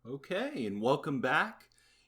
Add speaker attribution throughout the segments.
Speaker 1: Okay, and welcome back.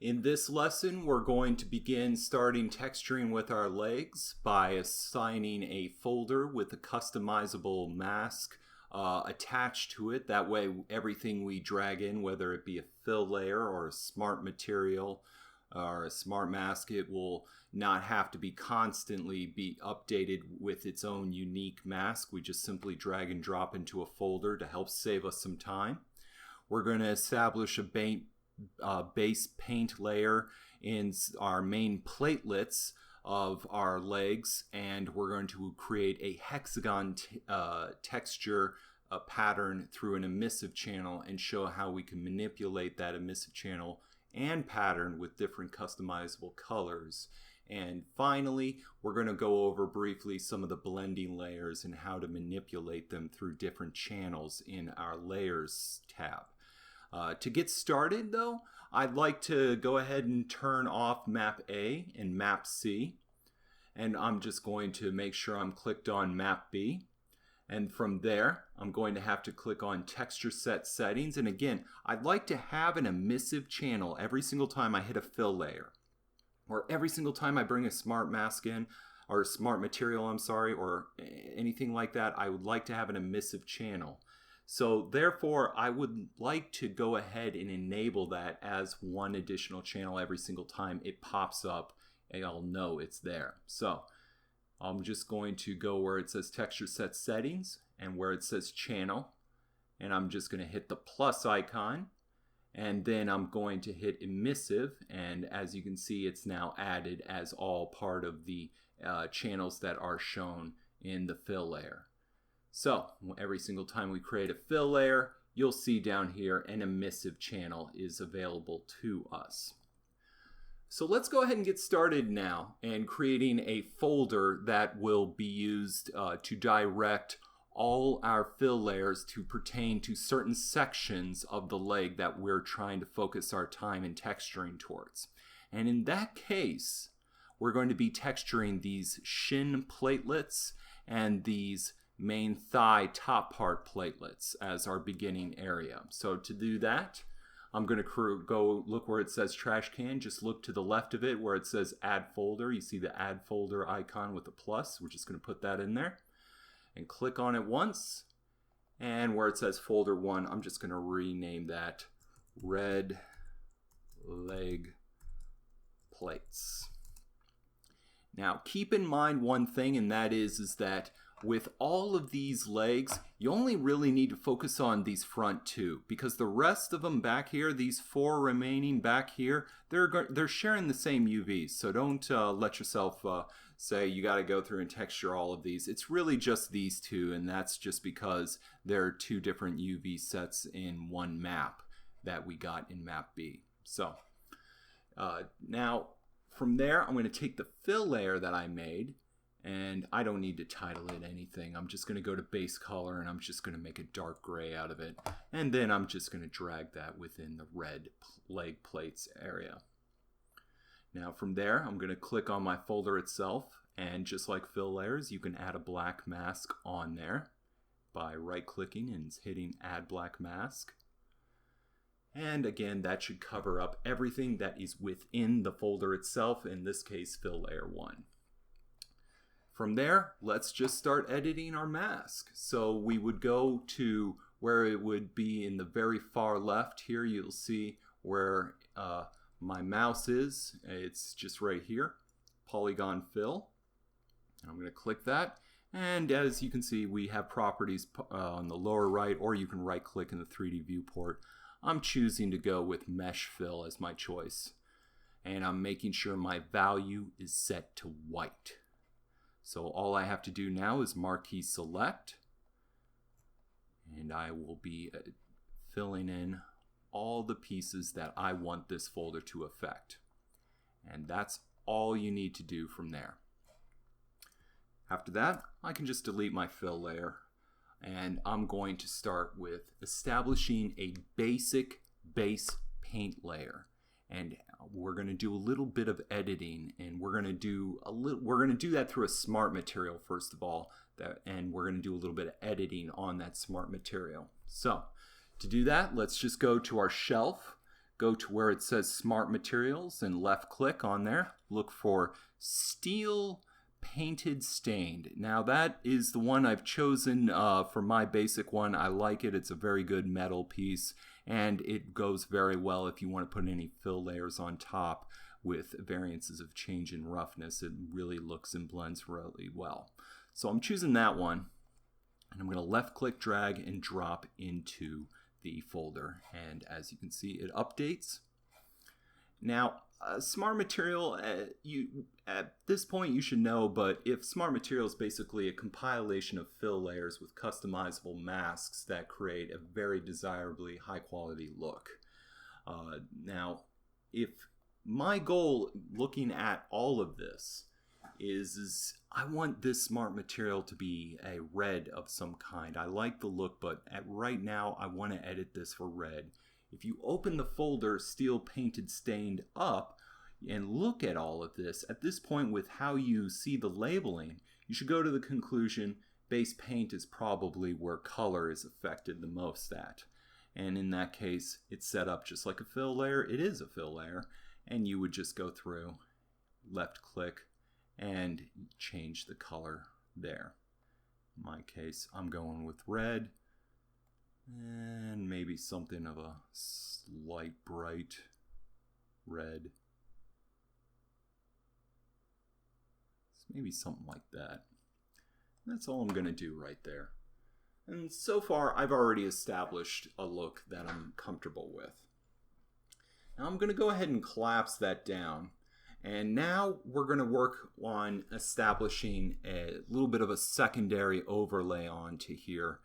Speaker 1: In this lesson, we're going to begin starting texturing with our legs by assigning a folder with a customizable mask attached to it. That way, everything we drag in, whether it be a fill layer or a smart material or a smart mask, it will not have to be constantly be updated with its own unique mask. We just simply drag and drop into a folder to help save us some time. We're going to establish a base paint layer in our main platelets of our legs, and we're going to create a hexagon texture pattern through an emissive channel and show how we can manipulate that emissive channel and pattern with different customizable colors. And finally, we're going to go over briefly some of the blending layers and how to manipulate them through different channels in our layers tab. To get started though, I'd like to go ahead and turn off map A and map C, and I'm just going to make sure I'm clicked on map B, and from there I'm going to have to click on texture set settings. And again, I'd like to have an emissive channel every single time I hit a fill layer, or every single time I bring a smart mask in, or smart material, I'm sorry, or anything like that. I would like to have an emissive channel. So therefore, I would like to go ahead and enable that as one additional channel every single time it pops up, and I'll know it's there. So I'm just going to go where it says texture set settings and where it says channel, and I'm just going to hit the plus icon, and then I'm going to hit emissive, and as you can see, it's now added as all part of the channels that are shown in the fill layer. So every single time we create a fill layer, you'll see down here an emissive channel is available to us. So let's go ahead and get started now and creating a folder that will be used to direct all our fill layers to pertain to certain sections of the leg that we're trying to focus our time in texturing towards. And in that case, we're going to be texturing these shin platelets and these main thigh top part platelets as our beginning area. So to do that, I'm going to go look where it says trash can. Just look to the left of it where it says add folder. You see the add folder icon with the plus. We're just going to put that in there and click on it once. And where it says folder 1, I'm just going to rename that red leg plates. Now keep in mind one thing, and that is that with all of these legs, you only really need to focus on these front two, because the rest of them back here, these 4 remaining back here, they're sharing the same UVs. So don't let yourself say you got to go through and texture all of these. It's really just these 2, and that's just because there are 2 different UV sets in one map that we got in map B. So now from there, I'm going to take the fill layer that I made, and I don't need to title it anything. I'm just going to go to base color, and I'm just going to make a dark gray out of it. And then I'm just going to drag that within the red leg plates area. Now from there, I'm going to click on my folder itself, and just like fill layers, you can add a black mask on there by right-clicking and hitting add black mask. And again, that should cover up everything that is within the folder itself, in this case, fill layer 1. From there, let's just start editing our mask. So we would go to where it would be in the very far left. Here you'll see where my mouse is. It's just right here, polygon fill. And I'm going to click that. And as you can see, we have properties on the lower right, or you can right click in the 3D viewport. I'm choosing to go with mesh fill as my choice. And I'm making sure my value is set to white. So all I have to do now is marquee select, and I will be filling in all the pieces that I want this folder to affect. And that's all you need to do from there. After that, I can just delete my fill layer, and I'm going to start with establishing a basic base paint layer. And we're going to do a little bit of editing, and we're going to do that through a smart material first of all, and we're going to do a little bit of editing on that smart material. So to do that, let's just go to our shelf go to where it says Smart Materials and left click on there. Look for Steel Painted Stained. Now that is the one I've chosen for my basic one. I like it. It's a very good metal piece, and it goes very well if you want to put any fill layers on top with variances of change in roughness. It really looks and blends really well. So I'm choosing that one, and I'm going to left click, drag, and drop into the folder, and as you can see, it updates. Now, Smart Material, at this point you should know, but if Smart Material is basically a compilation of fill layers with customizable masks that create a very desirably high quality look. Now, if my goal looking at all of this is I want this Smart Material to be a red of some kind. I like the look, but right now I want to edit this for red. If you open the folder Steel Painted Stained up and look at all of this, at this point with how you see the labeling, you should go to the conclusion base paint is probably where color is affected the most at. And in that case, it's set up just like a fill layer. It is a fill layer, and you would just go through, left click, and change the color there. In my case, I'm going with red, and maybe something of a slight bright red. Maybe something like that. That's all I'm going to do right there. And so far, I've already established a look that I'm comfortable with. Now I'm going to go ahead and collapse that down. And now we're going to work on establishing a little bit of a secondary overlay onto here.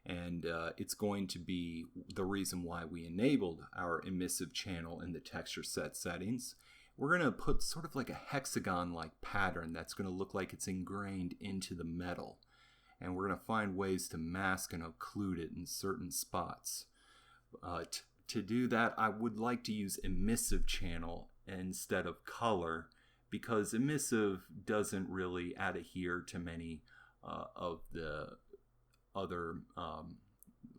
Speaker 1: And it's going to be the reason why we enabled our emissive channel in the texture set settings. We're going to put sort of like a hexagon-like pattern that's going to look like it's ingrained into the metal. And we're going to find ways to mask and occlude it in certain spots. To do that, I would like to use emissive channel instead of color, because emissive doesn't really adhere to many of the other,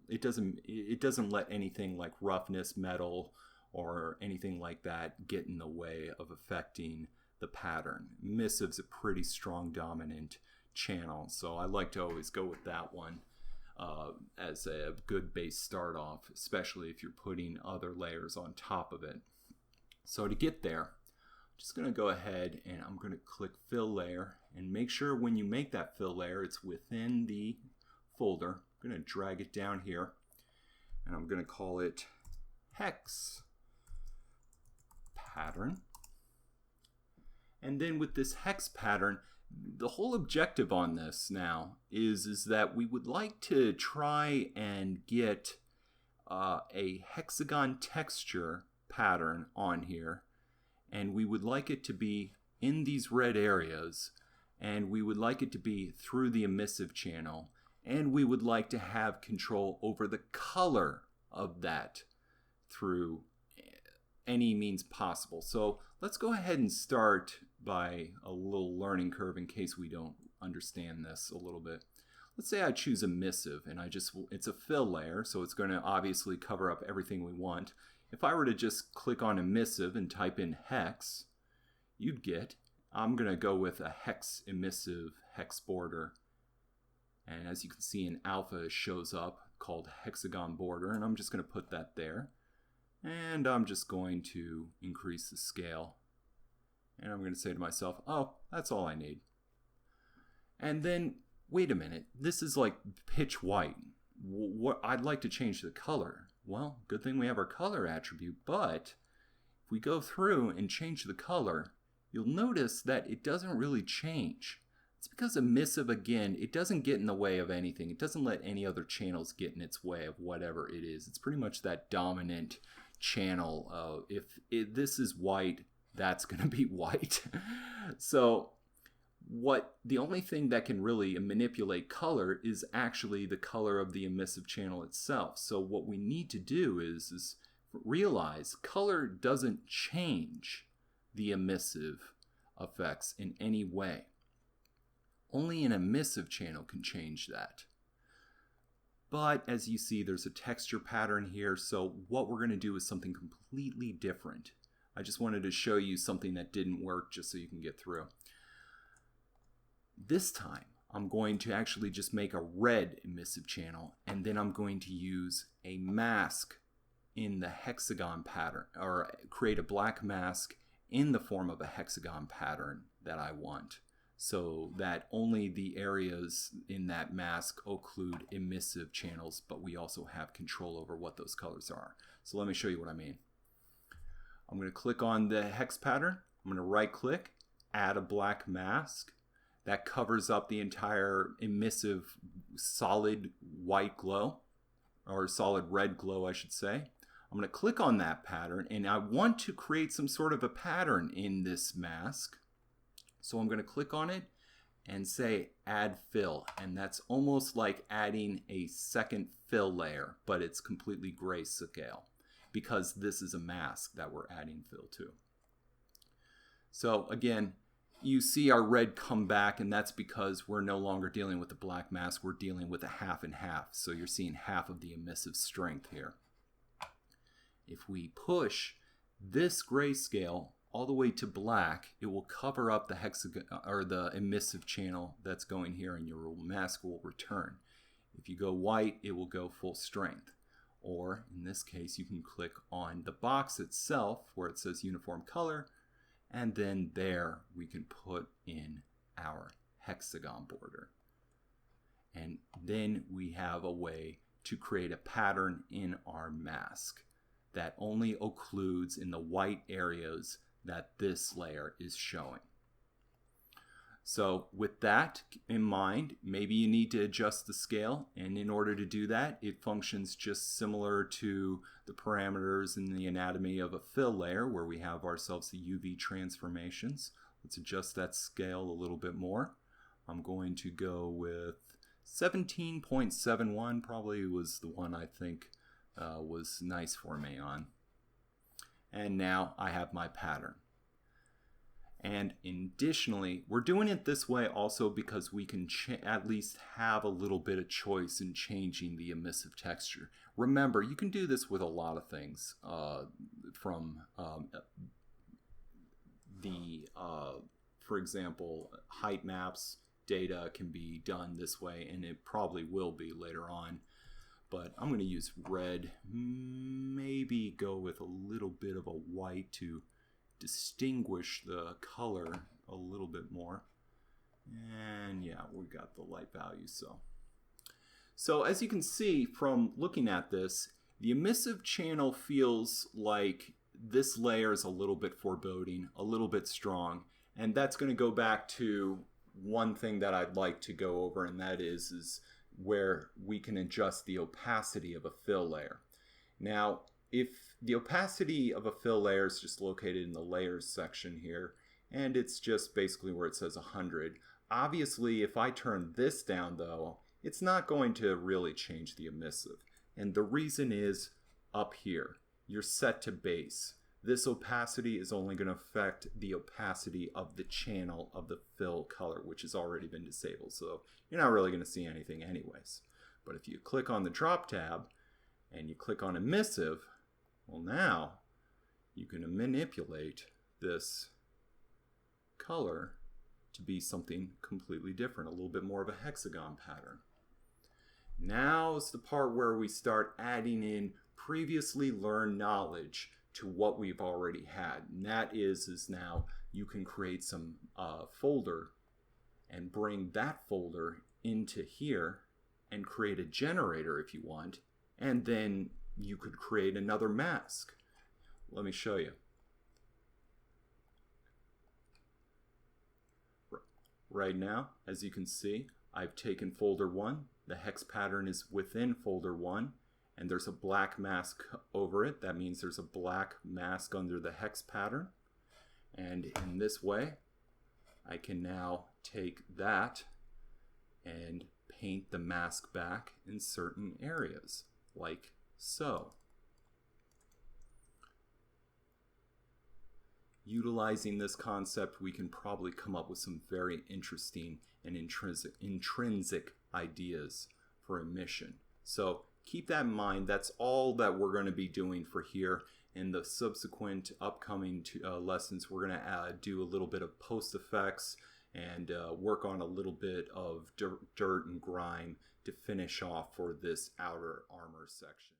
Speaker 1: it doesn't let anything like roughness, metal, or anything like that get in the way of affecting the pattern. Emissive's a pretty strong dominant channel, so I like to always go with that one as a good base start off, especially if you're putting other layers on top of it. So to get there, I'm just going to go ahead and I'm going to click fill layer, and make sure when you make that fill layer it's within the folder. I'm going to drag it down here, and I'm going to call it hex pattern. And then with this hex pattern, the whole objective on this now is that we would like to try and get a hexagon texture pattern on here, and we would like it to be in these red areas, and we would like it to be through the emissive channel, and we would like to have control over the color of that through any means possible. So let's go ahead and start by a little learning curve in case we don't understand this a little bit. Let's say I choose emissive, and it's a fill layer, so it's going to obviously cover up everything we want. If I were to just click on emissive and type in hex, you'd get, I'm going to go with a hex emissive hex border. And as you can see in alpha, it shows up called hexagon border, and I'm just going to put that there. And I'm just going to increase the scale. And I'm going to say to myself, oh, that's all I need. And then, wait a minute, this is like pitch white. I'd like to change the color. Well, good thing we have our color attribute, but if we go through and change the color, you'll notice that it doesn't really change. It's because emissive, again, it doesn't get in the way of anything. It doesn't let any other channels get in its way of whatever it is. It's pretty much that dominant channel. If this is white, that's going to be white. So the only thing that can really manipulate color is actually the color of the emissive channel itself. So what we need to do is realize color doesn't change the emissive effects in any way. Only an emissive channel can change that. But as you see, there's a texture pattern here, so what we're going to do is something completely different. I just wanted to show you something that didn't work just so you can get through. This time, I'm going to actually just make a red emissive channel, and then I'm going to use a mask in the hexagon pattern, or create a black mask in the form of a hexagon pattern that I want, so that only the areas in that mask occlude emissive channels, but we also have control over what those colors are. So let me show you what I mean. I'm going to click on the hex pattern. I'm going to right click, add a black mask that covers up the entire emissive solid white glow, or solid red glow I should say. I'm going to click on that pattern, and I want to create some sort of a pattern in this mask. So I'm going to click on it and say add fill, and that's almost like adding a second fill layer, but it's completely grayscale because this is a mask that we're adding fill to. So again, you see our red come back, and that's because we're no longer dealing with the black mask, we're dealing with a half and half. So you're seeing half of the emissive strength here. If we push this grayscale all the way to black, it will cover up the hexagon or the emissive channel that's going here, and your mask will return. If you go white, it will go full strength. Or in this case, you can click on the box itself where it says uniform color, and then there we can put in our hexagon border. And then we have a way to create a pattern in our mask that only occludes in the white areas that this layer is showing. So with that in mind, maybe you need to adjust the scale, and in order to do that, it functions just similar to the parameters in the anatomy of a fill layer where we have ourselves the UV transformations. Let's adjust that scale a little bit more. I'm going to go with 17.71, probably was the one I think was nice for me on. And now I have my pattern. And additionally, we're doing it this way also because we can at least have a little bit of choice in changing the emissive texture. Remember, you can do this with a lot of things. For example, height maps data can be done this way, and it probably will be later on. But I'm going to use red, maybe go with a little bit of a white to distinguish the color a little bit more. And yeah, we got the light value. So as you can see from looking at this, the emissive channel feels like this layer is a little bit foreboding, a little bit strong, and that's going to go back to one thing that I'd like to go over, and that is where we can adjust the opacity of a fill layer. Now, if the opacity of a fill layer is just located in the layers section here, and it's just basically where it says 100. Obviously, if I turn this down though, it's not going to really change the emissive. And the reason is up here. You're set to base. This opacity is only going to affect the opacity of the channel of the fill color, which has already been disabled. So you're not really going to see anything anyways. But if you click on the drop tab and you click on emissive, well, now you can manipulate this color to be something completely different, a little bit more of a hexagon pattern. Now is the part where we start adding in previously learned knowledge to what we've already had. And that is now you can create some folder and bring that folder into here and create a generator if you want, and then you could create another mask. Let me show you. Right now, as you can see, I've taken folder 1, the hex pattern is within folder 1, and there's a black mask over it. That means there's a black mask under the hex pattern. And in this way, I can now take that and paint the mask back in certain areas, like so. Utilizing this concept, we can probably come up with some very interesting and intrinsic ideas for emission. So keep that in mind. That's all that we're going to be doing for here. In the subsequent upcoming lessons, we're going to do a little bit of post effects and work on a little bit of dirt and grime to finish off for this outer armor section.